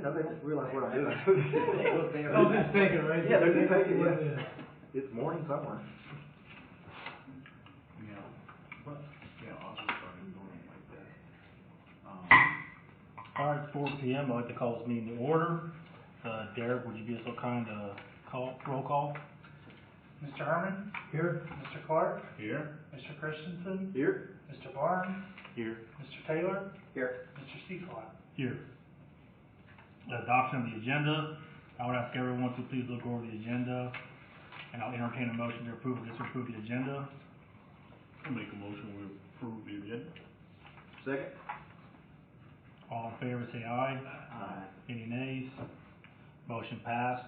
know, they don't realize what I'm doing. I was just thinking, right? Yeah, they're just taking, yeah. It's morning somewhere. Yeah, but, yeah, I'll just start doing like that. All right, 4 p.m. I'd like to call this meeting to order. Derek, would you be so kind to roll call? Mr. Herman? Here. Mr. Clark? Here? Mr. Christensen? Here? Mr. Barnes? Here. Mr. Taylor? Here. Mr. Seacott? Here. The adoption of the agenda. I would ask everyone to please look over the agenda, and I'll entertain a motion to approve or disapprove the agenda. I'll make a motion we approve the agenda. Second? All in favor, say aye. Aye. Any nays? Motion passed.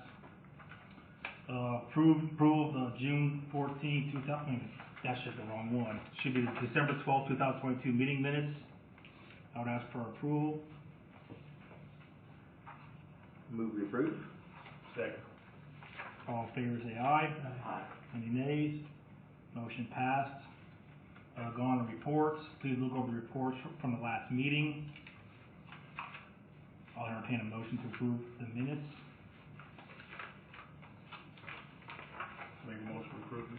Approval of the June 14, 2000, that's just the wrong one. Should be the December 12, 2022 meeting minutes. I would ask for approval. Move we approve. Second. All in favor, say aye. Aye. Any nays? Motion passed. Go on to reports. Please look over the reports from the last meeting. I'll entertain a motion to approve the minutes. Make a motion to approve it.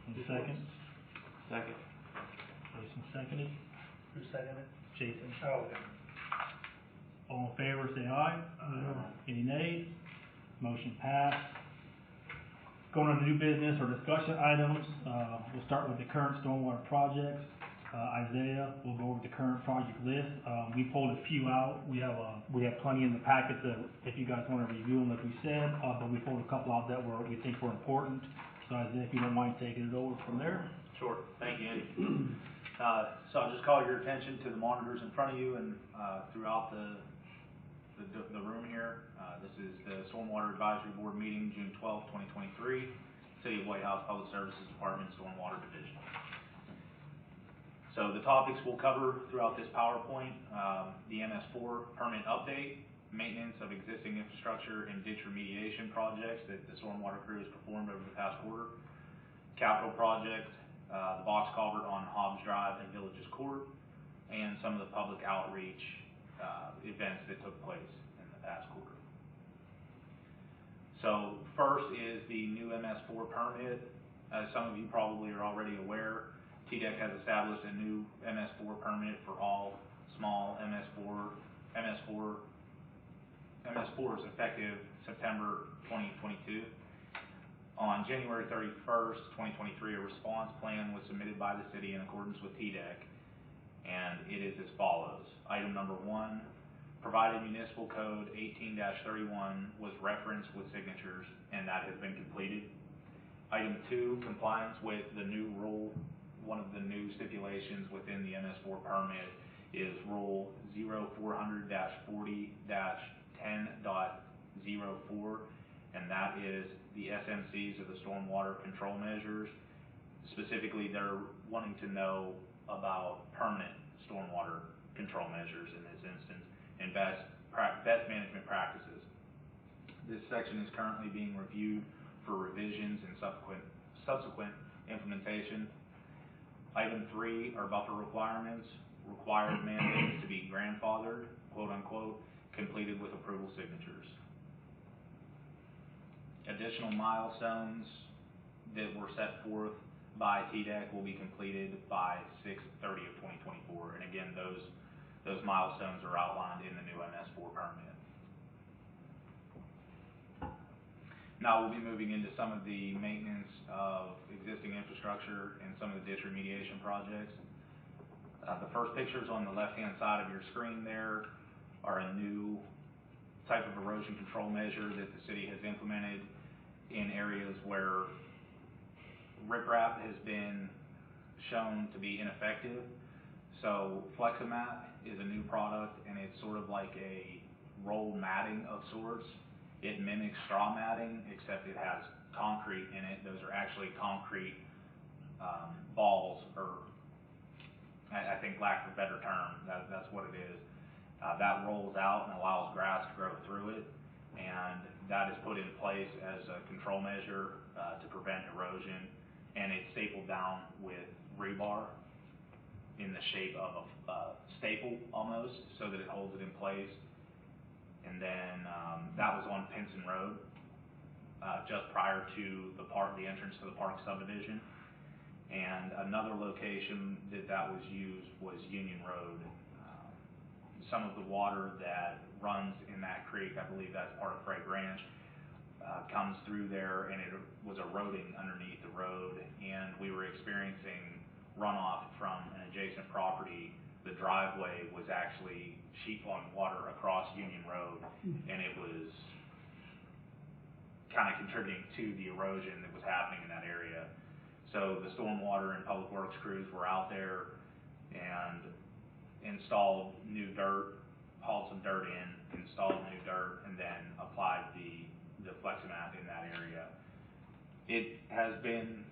Any second? Second. Jason seconded. Who seconded? Jason. Oh, okay. All in favor, say aye. Any nays? Motion passed. Going on to new business or discussion items, we'll start with the current stormwater projects. Isaiah will go over the current project list. We pulled a few out. We have plenty in the packet if you guys want to review them, like we said, but we pulled a couple out that we think were important. So Isaiah, if you don't mind taking it over from there. Sure. Thank you, Andy. So I'll just call your attention to the monitors in front of you and throughout the room here. This is the Stormwater Advisory Board meeting, June 12, 2023, City of White House Public Services Department, Stormwater Division. So the topics we'll cover throughout this PowerPoint, the MS4 permit update, maintenance of existing infrastructure and ditch remediation projects that the stormwater crew has performed over the past quarter, capital project, the box culvert on Hobbs Drive and Villages Court, and some of the public outreach events that took place in the past quarter. So first is the new MS4 permit. As some of you probably are already aware, TDEC has established a new MS4 permit for all small MS4s effective September 2022. On January 31st, 2023, a response plan was submitted by the city in accordance with TDEC, and it is as follows. Item number 1, provided municipal code 18-31 was referenced with signatures, and that has been completed. Item 2, compliance with the new rule. One of the new stipulations within the MS4 permit is Rule 0400-40-10.04, and that is the SMCs of the stormwater control measures. Specifically, they're wanting to know about permanent stormwater control measures in this instance and best management practices. This section is currently being reviewed for revisions and subsequent implementation. Item 3 are buffer requirements, required mandates to be grandfathered, quote unquote, completed with approval signatures. Additional milestones that were set forth by TDEC will be completed by 6/30 of 2024. And again, those milestones are outlined in the new MS4 permit. Now we'll be moving into some of the maintenance of existing infrastructure and some of the ditch remediation projects. The first pictures on the left-hand side of your screen there are a new type of erosion control measure that the city has implemented in areas where riprap has been shown to be ineffective. So Fleximat is a new product, and it's sort of like a roll matting of sorts. It mimics straw matting, except it has concrete in it. Those are actually concrete balls, or I think, lack of a better term, that's what it is. That rolls out and allows grass to grow through it, and that is put in place as a control measure to prevent erosion, and it's stapled down with rebar in the shape of a staple almost, so that it holds it in place. And then, that was on Pinson Road, just prior to the entrance to the park subdivision. And another location that was used was Union Road. Some of the water that runs in that creek, I believe that's part of Craig Ranch, comes through there, and it was eroding underneath the road, and we were experiencing runoff from an adjacent property. The driveway was actually sheet-flowing water across Union Road, and it was kind of contributing to the erosion that was happening in that area. So the Stormwater and Public Works crews were out there and installed new dirt, hauled some dirt in, installed new dirt, and then applied the Fleximat in that area. It has been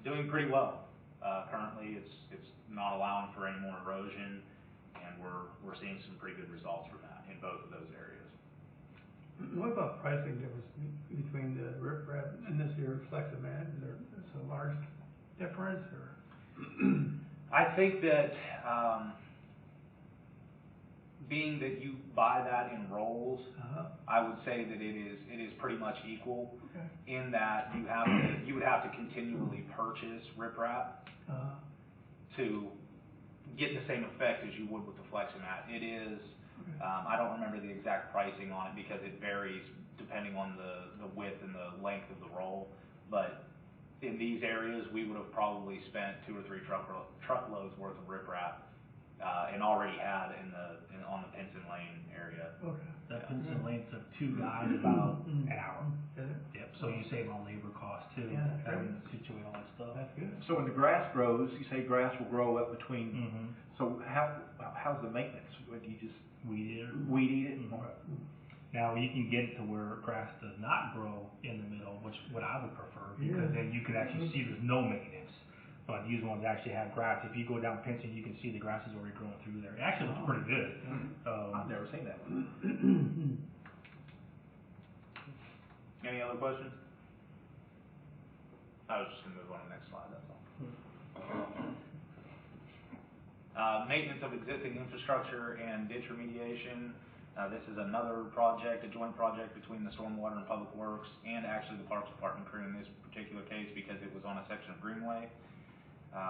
doing pretty well. Currently, it's not allowing for any more erosion, and we're seeing some pretty good results from that in both of those areas. What about pricing difference between the riprap and this here Fleximat? Is there a large difference, or? I think that, being that you buy that in rolls, I would say that it is pretty much equal. Okay. In that you would have to continually purchase riprap to get the same effect as you would with the Fleximat. It is, I don't remember the exact pricing on it because it varies depending on the width and the length of the roll, but in these areas we would have probably spent 2 or 3 truckloads worth of riprap, and already had on the Pinson Lane area. Okay. That Pinson Lane took 2 guys about an hour. Did it? Yep, so you save on labor costs too, Yeah, that's having great. to situate all that stuff. That's good. So when the grass grows, you say grass will grow up between, Mm-hmm. so how's the maintenance? Would you just Weed eater. weed eat it? Mhm. Now, you can get it to where grass does not grow in the middle, which what I would prefer, because Yeah. then you can actually see there's no maintenance. But these ones actually have grass. If you go down Pinson, you can see the grass is already growing through there. It actually looks pretty good. I've never seen that one. Any other questions? I was just going to move on to the next slide, that's all. Maintenance of existing infrastructure and ditch remediation. This is another project, a joint project between the Stormwater and Public Works, and actually the Parks Department crew in this particular case, because it was on a section of Greenway.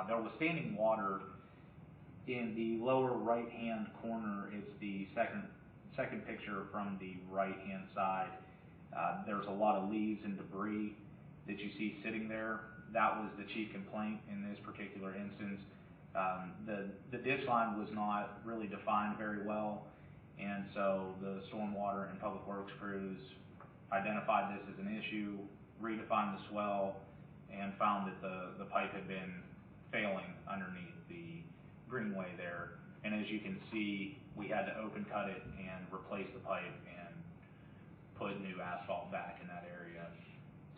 There was standing water in the lower right-hand corner. It's the second picture from the right-hand side. There's a lot of leaves and debris that you see sitting there. That was the chief complaint in this particular instance. The ditch line was not really defined very well, and so the Stormwater and Public Works crews identified this as an issue, redefined the swell, and found that the pipe had been failing underneath the greenway there. And as you can see, we had to open cut it and replace the pipe and put new asphalt back in that area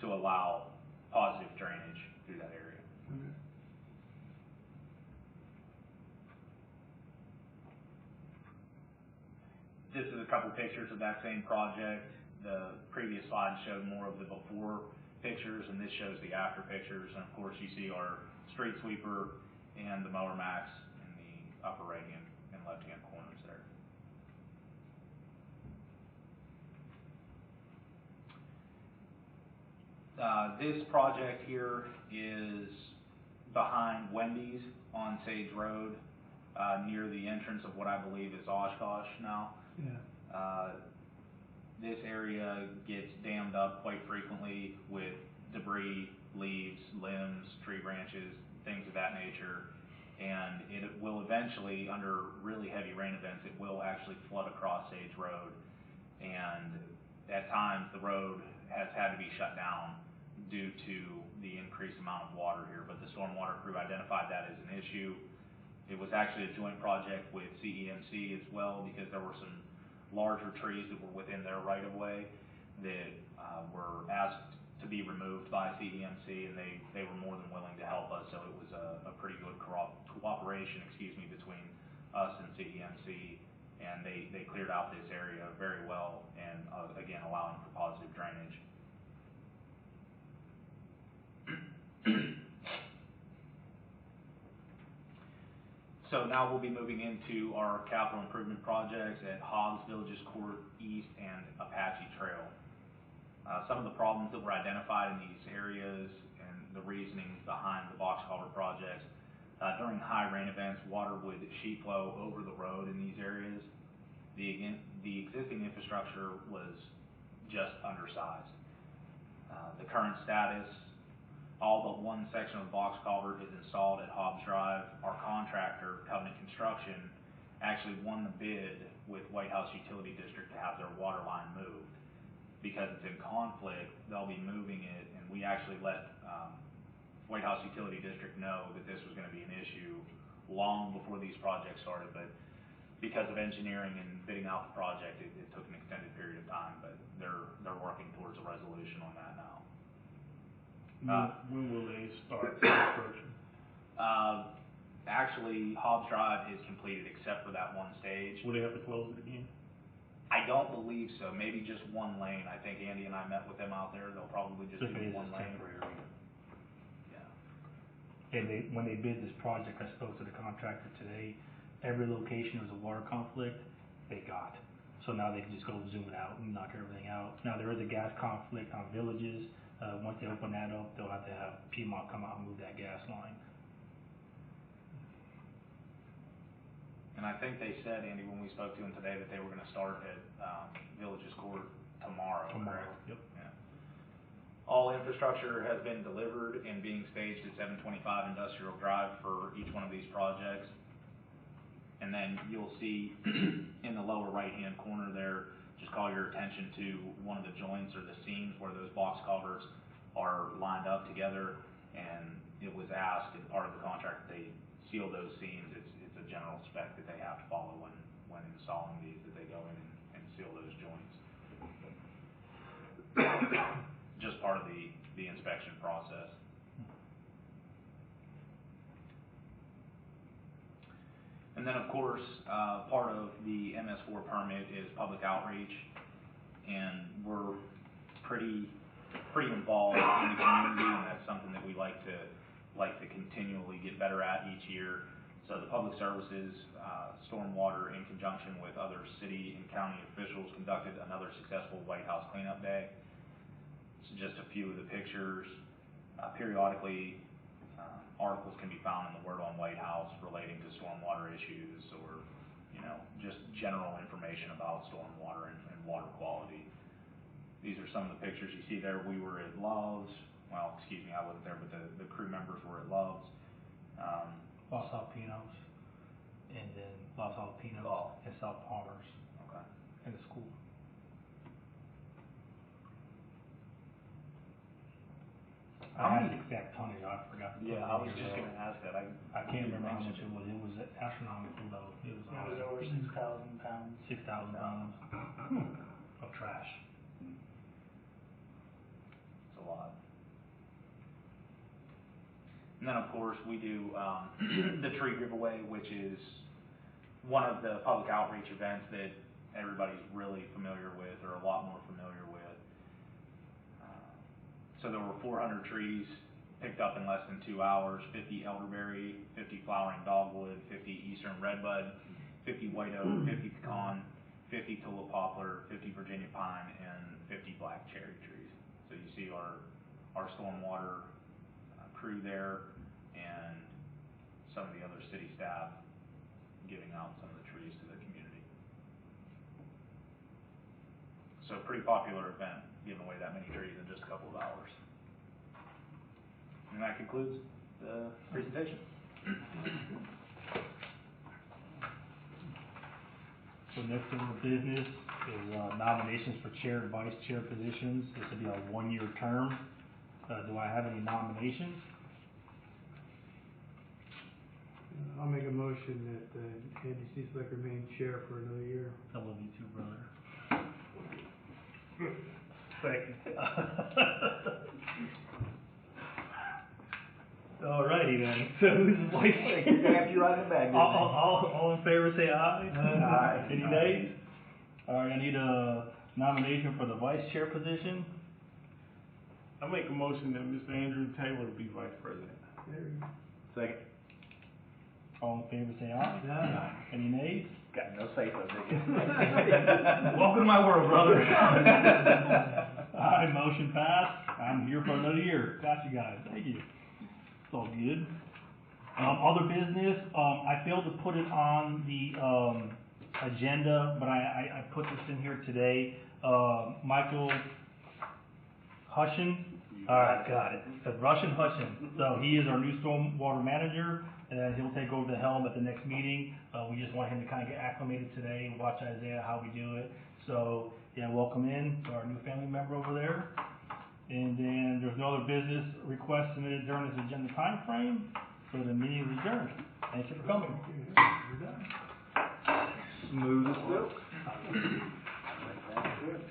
to allow positive drainage through that area. Okay. This is a couple pictures of that same project. The previous slide showed more of the before pictures, and this shows the after pictures. And of course, you see our street sweeper and the mower max in the upper right hand and left hand corners there. This project here is behind Wendy's on Sage Road, near the entrance of what I believe is Oshkosh now. Yeah. This area gets dammed up quite frequently with debris, leaves, limbs, tree branches, things of that nature, and it will eventually, under really heavy rain events, it will actually flood across Sage Road, and at times the road has had to be shut down due to the increased amount of water here, but the Stormwater crew identified that as an issue. It was actually a joint project with CEMC as well, because there were some larger trees that were within their right-of-way that were asked to be removed by CEMC, and they were more than willing to help us, so it was a pretty good cooperation, between us and CEMC, and they cleared out this area very well, and again, allowing for positive drainage. So now we'll be moving into our capital improvement projects at Hobbs, Villages Court East, and Apache Trail. Some of the problems that were identified in these areas and the reasoning behind the box culvert projects, during high rain events, water would sheet flow over the road in these areas. The existing infrastructure was just undersized. The current status, all but one section of the box culvert is installed at Hobbs Drive. Our contractor, Covenant Construction, actually won the bid with White House Utility District to have their water line moved. Because it's in conflict, they'll be moving it, and we actually let White House Utility District know that this was going to be an issue long before these projects started, but because of engineering and bidding out the project, it took an extended period of time, but they're working towards a resolution on that now. When will they start construction? Actually, Hobbs Drive is completed except for that one stage. Will they have to close it again? I don't believe so, maybe just one lane. I think Andy and I met with them out there, they'll probably just do one lane. Yeah. And when they bid this project, I spoke to the contractor today, every location there was a water conflict, they got. So now they can just go zoom it out and knock everything out. Now there is a gas conflict on Villages. Once they open that up, they'll have to have Piedmont come out and move that gas line. And I think they said, Andy, when we spoke to them today, that they were gonna start at, Villages Court tomorrow, correct? Yep. Yeah. All infrastructure has been delivered and being staged at 725 Industrial Drive for each one of these projects. And then you'll see in the lower right-hand corner there, just call your attention to one of the joints or the seams where those box culverts are lined up together. And it was asked in part of the contract that they seal those seams. It's a general spec that they have to follow when installing these, that they go in and seal those joints. Just part of the inspection process. And then, of course, part of the MS4 permit is public outreach, and we're pretty involved in the community, and that's something that we like to continually get better at each year. So the Public Services, Stormwater, in conjunction with other city and county officials, conducted another successful White House cleanup day. So just a few of the pictures. Periodically, articles can be found in the Word on White House relating to stormwater issues, or just general information about stormwater and water quality. These are some of the pictures you see there. We were at Love's. Well, excuse me, I wasn't there, but the crew members were at Love's. Los Alpinos, and then Los Alpinos and South Palmers. Okay. And the school. I had the exact tonnage, I forgot to put it in Yeah, I was here, just though. gonna ask that. I can't remember how much it was. It was astronomical, though. It was over 6,000 pounds. 6,000 pounds of trash. It's a lot. And then, of course, we do the tree giveaway, which is one of the public outreach events that everybody's really familiar with, or a lot more familiar with. So there were 400 trees picked up in less than 2 hours, 50 elderberry, 50 flowering dogwood, 50 eastern redbud, 50 white oak, 50 pecan, 50 tulip poplar, 50 Virginia pine, and 50 black cherry trees. So you see our stormwater crew there, and some of the other city staff giving out some of the trees to the community. So a pretty popular event, giving away that many trees in just a couple of hours. And that concludes the presentation. So next order of business is nominations for chair and vice chair positions. This will be a 1-year term. Do I have any nominations? I'll make a motion that Andy Cieslak remain chair for another year. I love you too, brother. Second. Alrighty then. So who's the vice chair? After you ride in the bag, All in favor say aye. Aye. Any nays? Alright, I need a nomination for the vice chair position. I make a motion that Mr. Andrew Taylor be vice president. There you go. Second. All in favor, say aye. Yeah. Any nays? Got no say so, did you? Welcome to my world, brother. Alright, motion passed. I'm here for another year. Got you guys. Thank you. It's all good. Other business, I failed to put it on the, agenda, but I put this in here today. Michael Hushin, alright, got it. It's Russian Hushin. So he is our new stormwater manager, and he'll take over the helm at the next meeting. We just want him to kind of get acclimated today and watch Isaiah how we do it. So, yeah, welcome in to our new family member over there. And then there's no other business requests submitted during this agenda time frame, so the meeting is adjourned. Thank you for coming. We're done. Smooth as silk. Good.